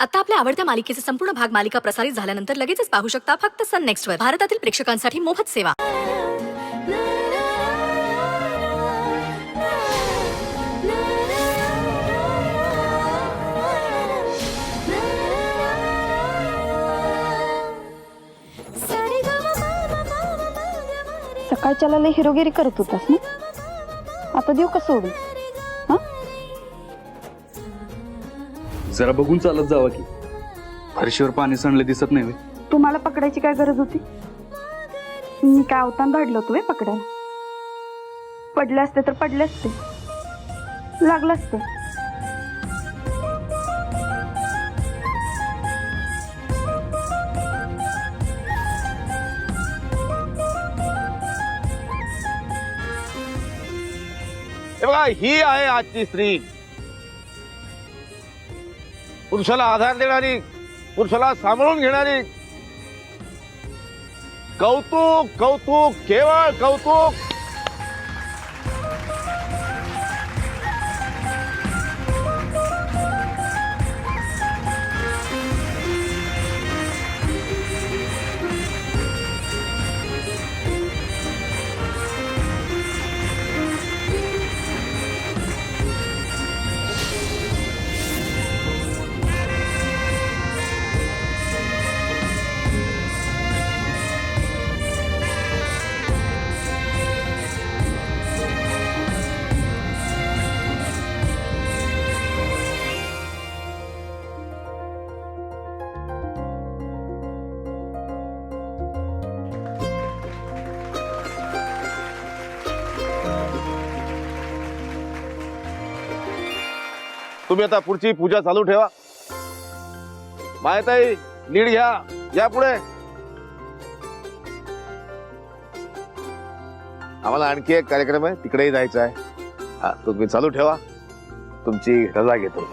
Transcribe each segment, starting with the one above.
आता आपल्या आवडत्या मालिकेचे संपूर्ण भाग मालिका प्रसारित झाल्यानंतर लगेचच पाहू शकता फक्त सन नेक्स्ट वर. भारतातील प्रेक्षकांसाठी मोफत सेवा. सकाळच्याला लय हिरोगिरी करत होतास ना, आता देऊ का सोडून? हा, जरा बघून चालत जावा की. फरशीवर पाणी सांडले दिसत नाही. तुम्हाला पकडायची काय गरज होती? मी काय अवतान धाडलं होतं व्हय पकडायला? पडले असते तर पडले असते, लागलं असते. हे बघा, ही आहे आजची स्त्री. पुरुषाला आधार देणारी, पुरुषाला सांभाळून घेणारी. कौतुक कौतुक, केवळ कौतुक. तुम्ही आता पुढची पूजा चालू ठेवा. मायताई, लीड घ्या, या पुढे. आम्हाला आणखी एक कार्यक्रम आहे, तिकडेही जायचं आहे. हा, तुम्ही चालू ठेवा. तुमची रजा घेतो.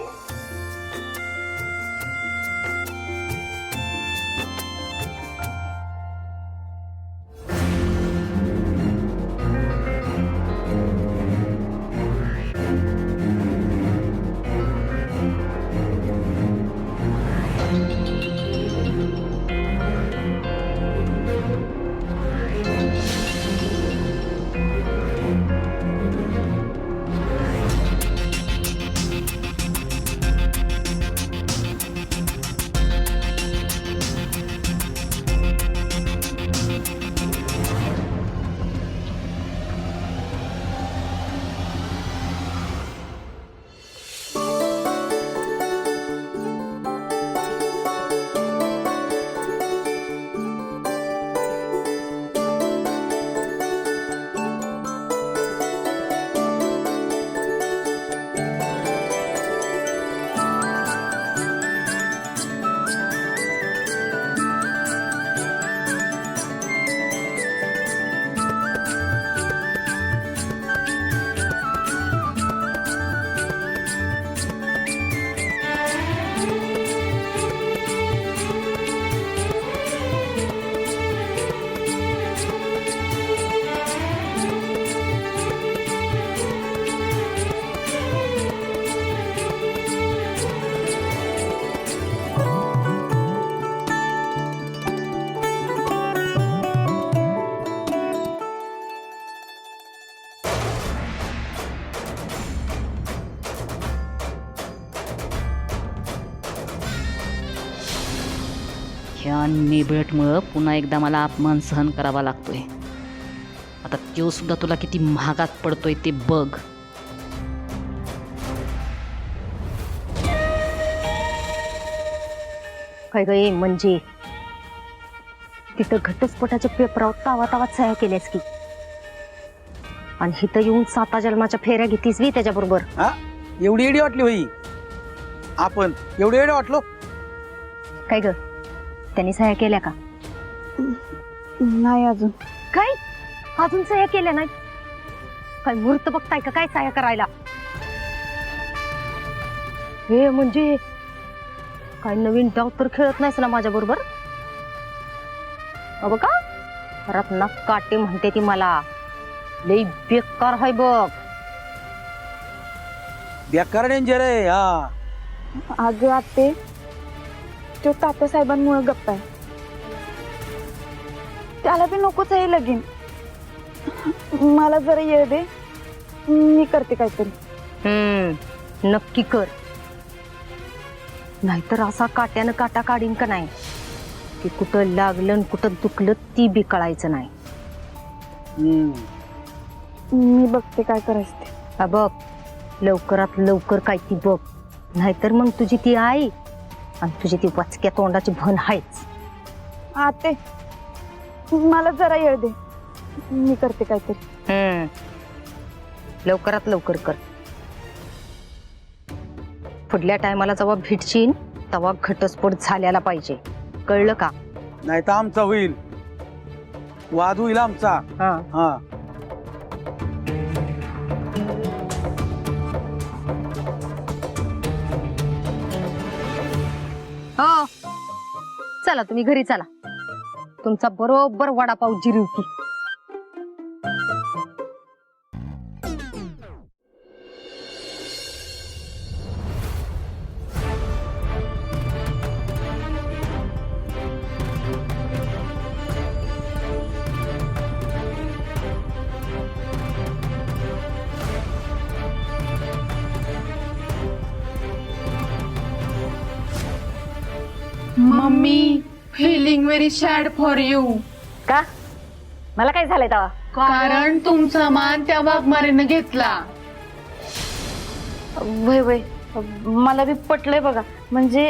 ह्या नेबळटमुळं पुन्हा एकदा मला अपमान सहन करावा लागतोय. आता तो सुद्धा तुला किती महागात पडतोय ते बघ. काय गे म्हणजे तिथं घटस्फोटाच्या पेपरावर तावा तावात सह्या केल्यास की, आणि इथं येऊन 7 जन्माच्या फेऱ्या घेतीस वी त्याच्याबरोबर. हा, एवढी एडी वाटली होई आपण? एवढी एडी वाटलो काय ग, त्यांनी सह्या केल्या का? नाही अजून. काय अजून सह्या केल्या नाही? काय मुहूर्त बघताय का काय सह्या करायला? हे म्हणजे काय नवीन डाव तर खेळत नाहीस ना माझ्या बरोबर? का रत्ना काटे म्हणते ती मला. लई बेकार हाय बघ. बेकार डेंजर आहे. हा, अगं आते, तो तात्यासाहेबांमुळे गप्प आहे. त्याला बी नकोच आहे लगीन. मला जरा येळ दे, मी करते काहीतरी. नक्की कर, नाहीतर असा काट्यानं काटा काढीन का नाही की कुठं लागलं आणि कुठं दुखलं ती बी कळायचं नाही. मी बघते काय करायचं ते. हा बघ, लवकरात लवकर काय ती बघ, नाहीतर मग तुझी ती आई आणि तुझी ती वचक्या तोंडाची भन आहेच. आते, मला जरा येळ दे, मी करते काहीतरी. लवकरात लवकर कर. पुढल्या टायमाला जेव्हा भेटशील तेव्हा घटस्फोट झाल्याला पाहिजे, कळलं का? नाही तर आमचा होईल, वाद होईल आमचा. हा. हा. हो, चला तुम्ही घरी चला, तुमचा बरोबर वडापाव जिरवती. Mummy, feeling very sad for you. का? मला काय झालंय तेव्हा? कारण तुमचा मान त्या वाघमारीनं घेतला. वय वय, मला बी पटलंय बघा. म्हणजे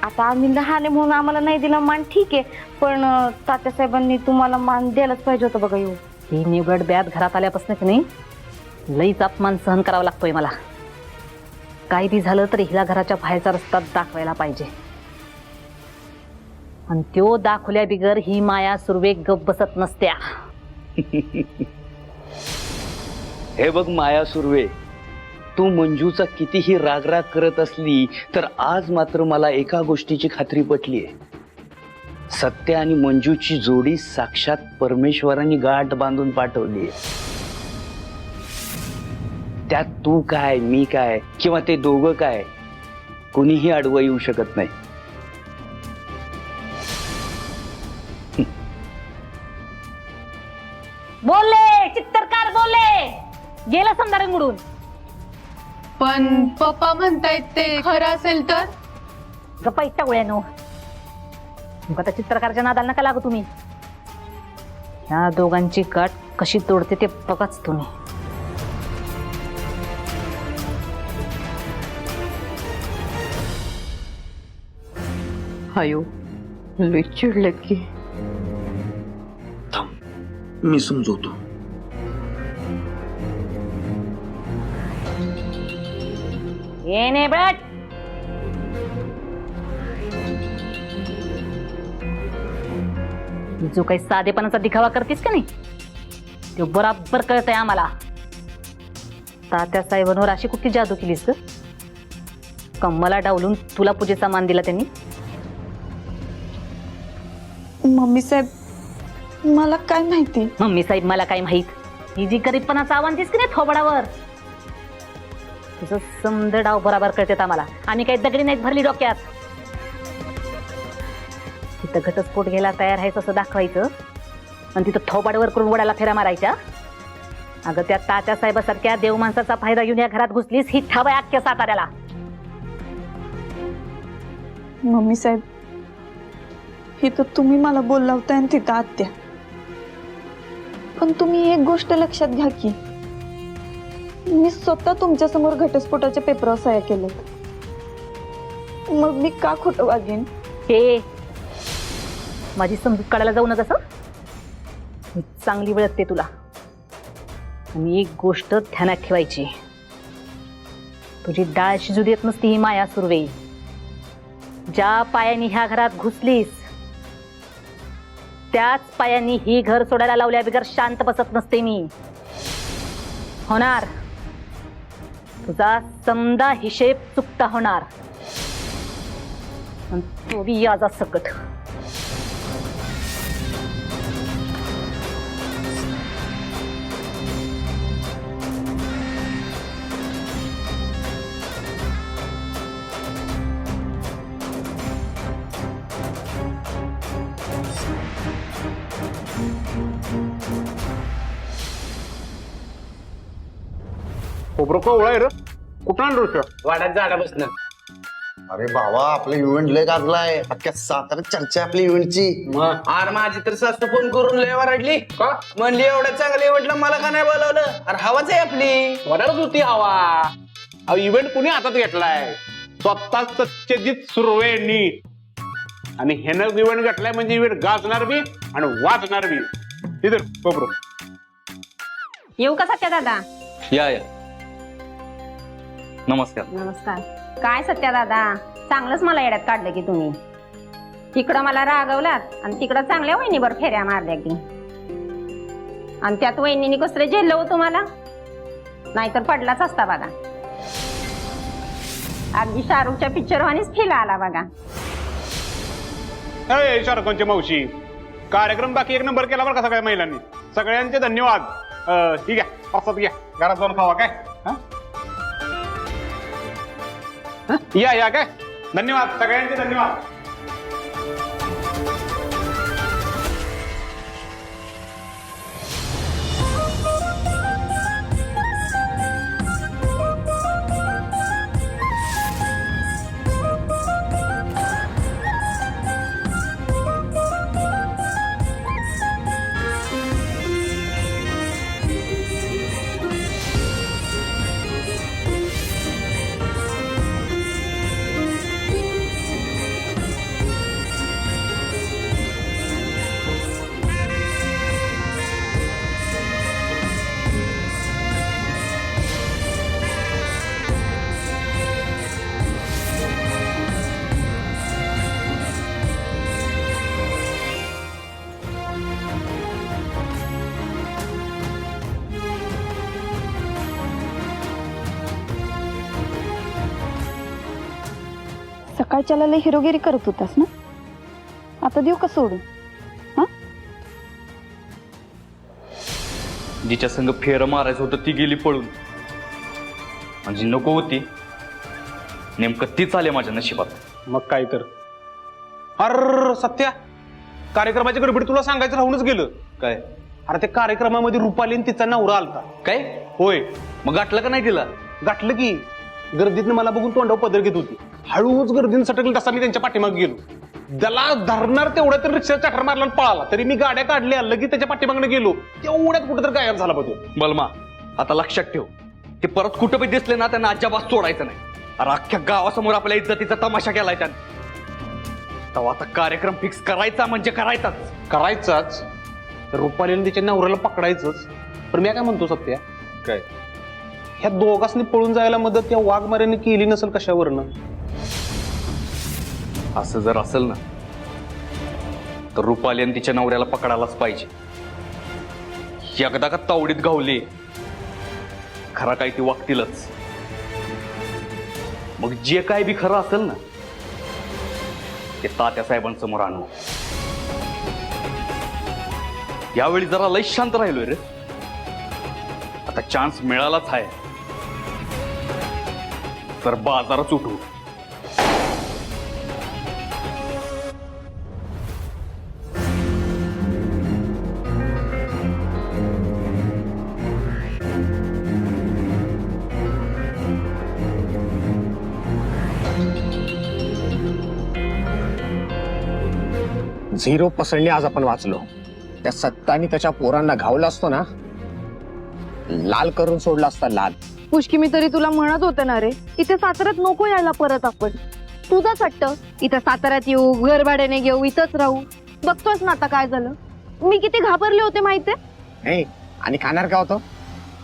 आता आम्ही लहान आहे म्हणून आम्हाला नाही दिला मान, ठीक आहे, पण तात्यासाहेबांनी तुम्हाला मान द्यायलाच पाहिजे होतं बघा. येऊ ही निवड ब्यात घरात आल्यापासून की नाही लईच अपमान सहन करावा लागतोय मला. काय बी झालं तरी हिला घराच्या बाहेरचा रस्ता दाखवायला पाहिजे, आणि त्यो दाखवल्या बिगर ही माया सुर्वे गप बसत नसत्या. हे बघ माया सुर्वे, तू मंजूचा कितीही रागराग करत असली तर आज मात्र मला एका गोष्टीची खात्री पटलीये. सत्य आणि मंजूची जोडी साक्षात परमेश्वरांनी गाठ बांधून पाठवलीये. त्यात तू काय, मी काय, किंवा ते दोघं काय, कुणीही आडवं येऊ शकत नाही. बोलले चित्तरकार, बोलले गेला समजा रंगडून. पण पप्पा म्हणतायत ते खरं असेल तर? गप्पा इट्टा गोळ्यानो, मग आता चित्रकारच्या नादाला नका लागू तुम्ही. ह्या दोघांची गाठ कशी तोडते ते बघाच तुम्ही. हायो लय चिडले की. मी समजवतो. येणे बट जो काही साधेपणाचा दिखावा करतेस का नाही, ते बराबर कळतंय आम्हाला. तात्यासाहेबांवर अशी कुठली जादू केलीस ग? कम्मला डावलून तुला पूजेचा मान दिला त्यांनी. मम्मी साहेब, मला काय माहिती. मम्मी साहेब मला काय माहित? ही जी गरीबपणाचा आव्हान दिस की नाही थोबडावर, तुझं समद डाव बराबर कळतेत आम्हाला. आम्ही काही दगडी नाहीत भरली डोक्यात. तिथं घटस्फोट घ्यायला तयार आहेस असं दाखवायचं आणि तिथं थोबाडवर करून वड्याला फेऱ्या मारायच्या. अगं त्या तात्या साहेबासारख्या देव माणसाचा फायदा घेऊन या घरात घुसलीस, ही ठाव आहे अख्ख्या साताऱ्याला. मम्मी साहेब, इथं तुम्ही मला बोलला होता आणि तिथं आत्या. पण तुम्ही एक गोष्ट लक्षात घ्या की मी स्वतः तुमच्या समोर घटस्फोटाच्या पेपरावर सह्या केल्यात. मग मी का खोटं वागेन? हे माझी समजूत काढायला जाऊ नका असं. मी चांगली ओळखते तुला. आणि एक गोष्ट ध्यानात ठेवायची, तुझी डाळ शिजू देत नसती ही माया सुर्वे. ज्या पायानी ह्या घरात घुसलीस त्याच पायानी ही घर सोडायला लावल्या बिगर शांत बसत नसते मी. होणार तुझा समदा हिशेब चुकता होणार, आणि तो बी याचा सकट. खोबरं कोवळा आहे रे कुठं आणलं वाड्यात झाडा बसणं. अरे भावा आपलं इव्हेंट लय गाजलाय अख्ख्या साताऱ्यात चर्चा आहे आपल्या इव्हेंटची. मग आर माझी तर सासू फोन करून लय वरडली का म्हणली एवढ्या चांगल्या इव्हेंटला मला का नाही बोलावलं. अरे हवाच आहे आपली. वडारच होती हवा. इव्हेंट कुणी हातात घेतलाय स्वतः सत्यजित सुर्वेनी आणि ह्यानं इव्हेंट घेतलाय म्हणजे इव्हेंट गाजणार बी आणि वाचणार बी. इधर खोबरं येऊ का सत्या दादा? या नमस्कार. नमस्कार. काय सत्या दादा, चांगलंच मला येड्यात काढलं की तुम्ही. तिकडं मला रागवलात आणि तिकडं चांगल्या वहिनीवर फेऱ्या मारल्या की. आणि त्यात वहिनीने कसलं झेललं हो तुम्हाला, नाहीतर पडलाच असता बघा. अगदी शाहरुखच्या पिक्चरवानीच फील आला बघा. शाहरुख खानची मावशी कार्यक्रम बाकी एक नंबर केला बरं का सगळ्या महिलांनी. सगळ्यांचे धन्यवाद. ठीक आहे पासात घ्या घरात जाऊन खावा काय. या काय धन्यवाद सगळ्यांचे धन्यवाद. सकाळच्याला लय हिरोगिरी करत होतास ना, आता देऊ का सोडून? जिच्या संग फेर मारायचं होतं ती गेली पळून. म्हणजे नको होती नेमकं तीच आले माझ्या नशिबात. मग काय तर. अर सत्या कार्यक्रमाच्या गडबडीत तुला सांगायचं राहूनच गेलं. काय? अरे त्या कार्यक्रमामध्ये रुपाली आणि तिचा नवरा आलता. काय? होय. मग गाठलं का नाही तिला? गाठलं की. गर्दीतनं मला बघून तोंडावर पदर घेत होती. हळूच गर्दीनं सटकली तसा मी त्यांच्या पाठीमागे गेलो. त्याला धरणार तेवढ्या तर रिक्षा चाकर मारला पळाला. तरी मी गाड्या काढल्या लगेच त्याच्या पाठीमागनं गेलो. तेवढ्यात कुठं तर गायब झाला बघतो. बलमा आता लक्षात ठेव, ते परत कुठं बी दिसले ना त्यांना अजिबात सोडायचं नाही. अरे अख्ख्या गावासमोर आपल्या इज्जतीचा तमाशा केलाय त्याने. तेव्हा आता कार्यक्रम फिक्स करायचा म्हणजे करायचाच. रुपालीने तिच्या नवऱ्याला पकडायचंच. पण मी काय म्हणतो सत्या, काय ह्या दोघांनी पळून जायला मदत या वाघमाऱ्याने केली नसेल कशावरनं? असं जर असेल ना तर रुपाली आणि तिच्या नवऱ्याला पकडायलाच पाहिजे. एकदा का तावडीत गावली खरा काय ती वागतीलच. मग जे काय बी खरं असेल ना ते तात्या साहेबांसमोर आणू. यावेळी जरा लई शांत राहिलोय रे. आता चान्स मिळालाच आहे तर बाजारच उठू. झिरो पर्सेंटने आज आपण वाचलो. त्या सत्तानी त्याच्या पोरांना घावला असतो ना, लाल करून सोडला असता लाल. पुष्की मी तरी तुला म्हणत होते ना रे, इथे साताऱ्यात नको यायला परत आपण. तुझंच वाटतं इथं साताऱ्यात येऊ, घर भाड्याने घेऊ, इथंच राहू. बघतोस ना आता काय झालं. मी किती घाबरले होते माहितीये. आणि खाणार का होतो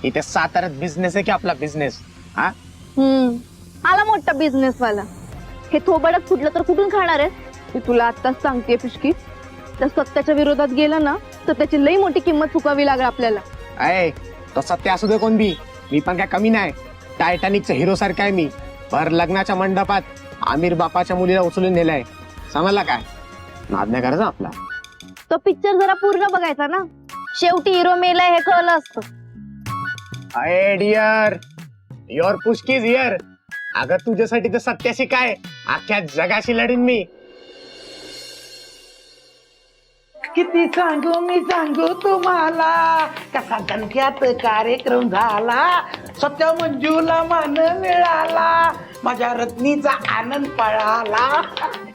इथे साताऱ्यात? बिझनेस आहे की आपला बिझनेस. आला मोठा बिझनेस वाला. हे थोबडच फुटलं तर कुठून खाणार आहे? मी तुला आत्ताच सांगते पुष्की, त्या सत्याच्या विरोधात गेलं ना तर त्याची लई मोठी किंमत चुकावी लागेल आपल्याला. तो सत्य असू दे कोण बी, मी पण काय कमी नाही. टायटॅनिकचा हिरो सारखा आहे मी. भर लग्नाच्या मंडपात आमिर बापाच्या मुलीला उचलून नेलाय. समजला काय? नाद नाही करायचा आपला. तो पिक्चर जरा पूर्ण बघायचा ना, शेवटी हिरो मेलाय हे कळलं असतं. अय डिअर, युअर पुष्की इज हिअर. अगं तुझ्यासाठी तर सत्याशी काय अख्ख्या जगाशी लढीन मी. किती सांगू मी सांगू तुम्हाला कसा दणक्यात कार्यक्रम झाला सत्या मंजूला मान मिळाला माझ्या रत्नीचा आनंद पळाला.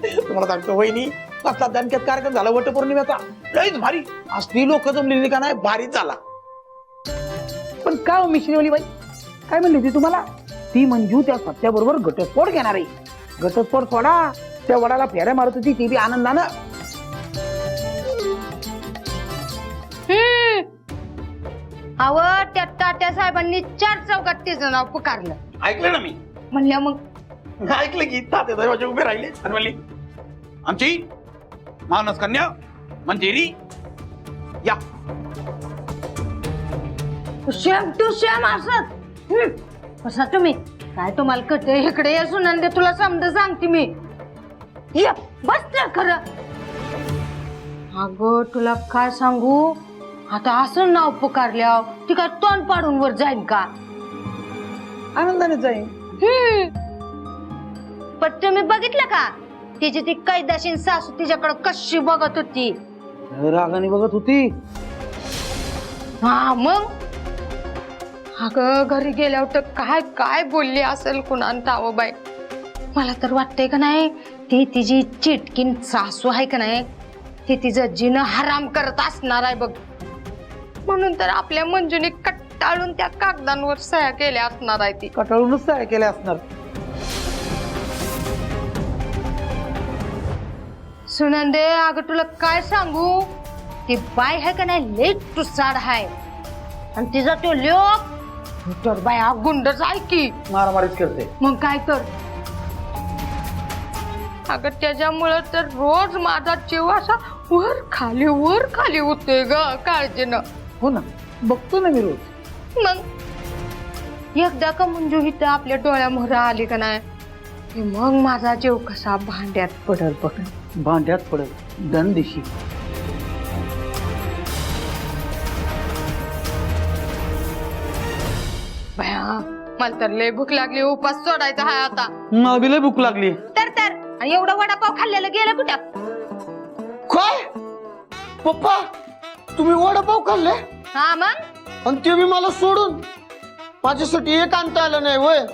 तुम्हाला सांगतो वहिनी कसला दणक्यात कार्यक्रम झाला वटपौर्णिमेचा लयच भारी. असली लोक जमलेली का नाही भारीच झाला. पण का हो मिश्रीवाली बाई काय म्हणली ती तुम्हाला? ती मंजू त्या सत्याबरोबर घटस्फोट घेणार आहे. घटस्फोट सोडा त्या वडाला फेऱ्या मारत होती ती बी आनंदानं. अव त्या तात्या साहेबांनी 4 चौकात त्याचं नाव पुकारलं. ऐकलं ना मी म्हणलं मग ऐकलं की तात्या साहेबाचे उभे राहिले आणि म्हणली आमची मानस कन्या मंजिरी या. शेम टू शेम असत. कसा तुम्ही काय तुम्हाला कट इकडे या सुनंदे तुला समज सांगते मी. ये बस ना खरं. अगं तुला काय सांगू आता असं नाव पुकारल्या ती काय तोंड पाडून वर जाईन का? आनंदाने जाईन. पण तुम्ही बघितलं का तिची ती कैदाशीन सासू तिच्याकडे कशी बघत होती? रागाने बघत होती. हा मग अगं घरी गेल्यावर तर काय काय बोलली असेल कुणाला ठाव बाई. मला तर वाटतंय का नाही ती तिची चिटकीन सासू आहे का नाही ती तिचं जिनं हराम करत असणार आहे बघ. म्हणून तर आपल्या मंजूने कट्टाळून त्या कागदांवर सह्या केल्या असणार आहे ती. कटाळूनच तयार केल्या असणार. सुनंदे अगं तुला काय सांगू ती बाय आहे का नाही लई टुसाड आहे आणि तिचा तो लोक तर बाया गुंडच आहे की मारामारीच करते. मग काय तर अगं त्याच्यामुळं तर रोज माझा जीव असा वर खाली होतोय ग काळजीनं. हो ना बघतो ना मी रोज. मग एकदा का मंजू इथं आपल्या डोळ्यामोहर आली का नाही की मग माझा जीव कसा भांड्यात पडल बघ. भांड्यात पडत दंदिशी. भया मला तर लय भूक लागली उपास सोडायचा हाय आता. मला बी लय भूक लागली. तर आणि एवढा वडापाव खाल्लेला गेला कुठं? काय पप्पा तुम्ही वडापाव खाल्ले हा मग आणि ते बी मला सोडून माझ्यासाठी एक आणता आलं नाही वय.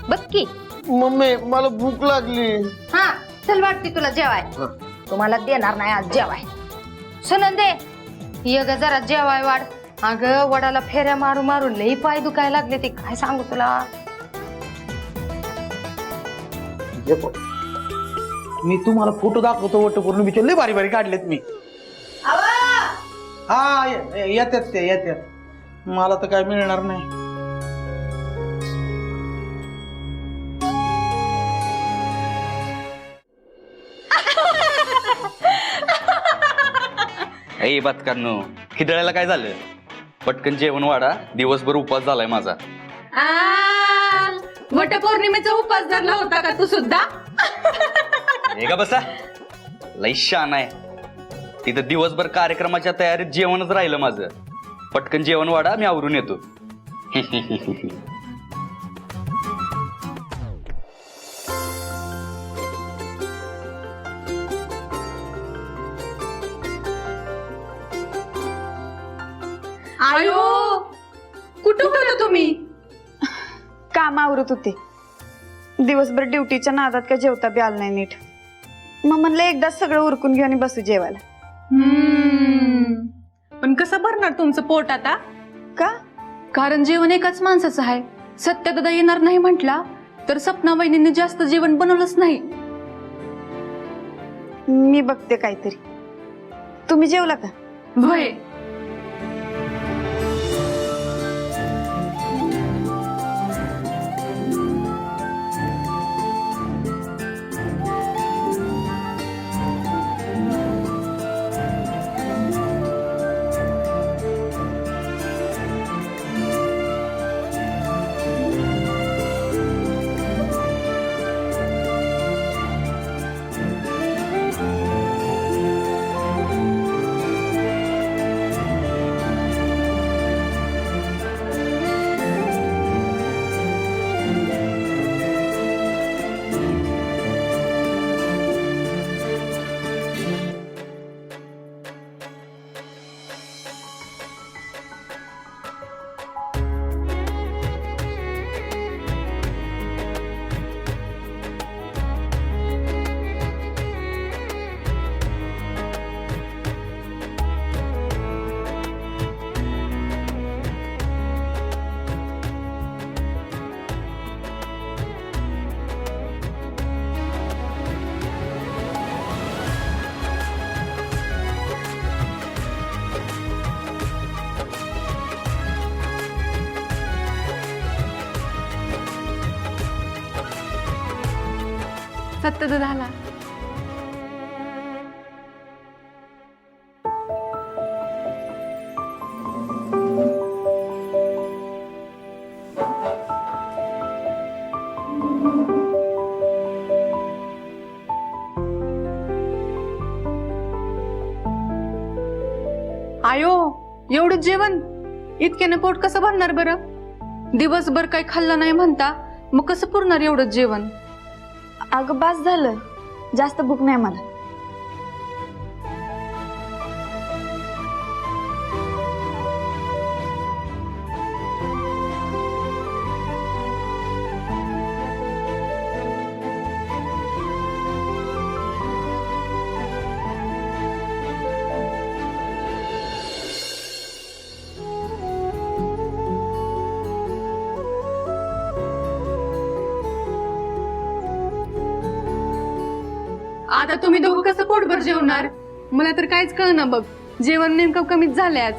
बघ की मम्मी मला भूक लागली. हा चल वाटते तुला जेवाय. तुम्हाला देणार नाही आज जेवाय. सुनंदे ये ग जरा जेवाय वाढ. अगं वडाला फेऱ्या मारू मारून लई पाय दुखायला लागले ते काय सांगू तुला. मी तुम्हाला फोटो दाखवतो वटपौर्णिमेचे लय भारी भारी काढलेत मी. हा येतात ते येतात. मला तर काय मिळणार नाही. ए बदकांनो खिदळायला काय झालं? पटकन जेवण वाढा दिवसभर उपवास झालाय माझा. वटपौर्णिमेचा उपास धरला होता का तू सुद्धा? हे का बसा लई शान आहे. तिथं दिवसभर कार्यक्रमाच्या तयारीत जेवणच राहिलं माझं. पटकन जेवण वाढा मी आवरून येतो. आयो कुठं होता तुम्ही? काम आवरत होते. दिवसभर ड्युटीच्या नादात का जेवता बी आलं नाही नीट. मग म्हणलं एकदाच सगळं उरकून घेऊन आणि बसू जेवायला. पण कसं भरणार तुमचं पोट आता? का? कारण जेवण एकाच माणसाचं आहे. सत्यदादा येणार नाही म्हटला तर सपना वहिनींनी जास्त जेवण बनवलंच नाही. मी बघते काहीतरी. तुम्ही जेवला का? होय. सत्यदादाला. आयो, एवढं जेवण इतक्याने पोट कसं भरणार बरं? दिवसभर काही खाल्लं नाही म्हणता, मग कसं पुरणार एवढं जेवण? अगं बास झालं, जास्त भूक नाही मला. आता तुम्ही दोघं कसं पोटभर जेवणार? मला तर काहीच कळना बघ. जेवण नेमकं कमीच झालंय आज.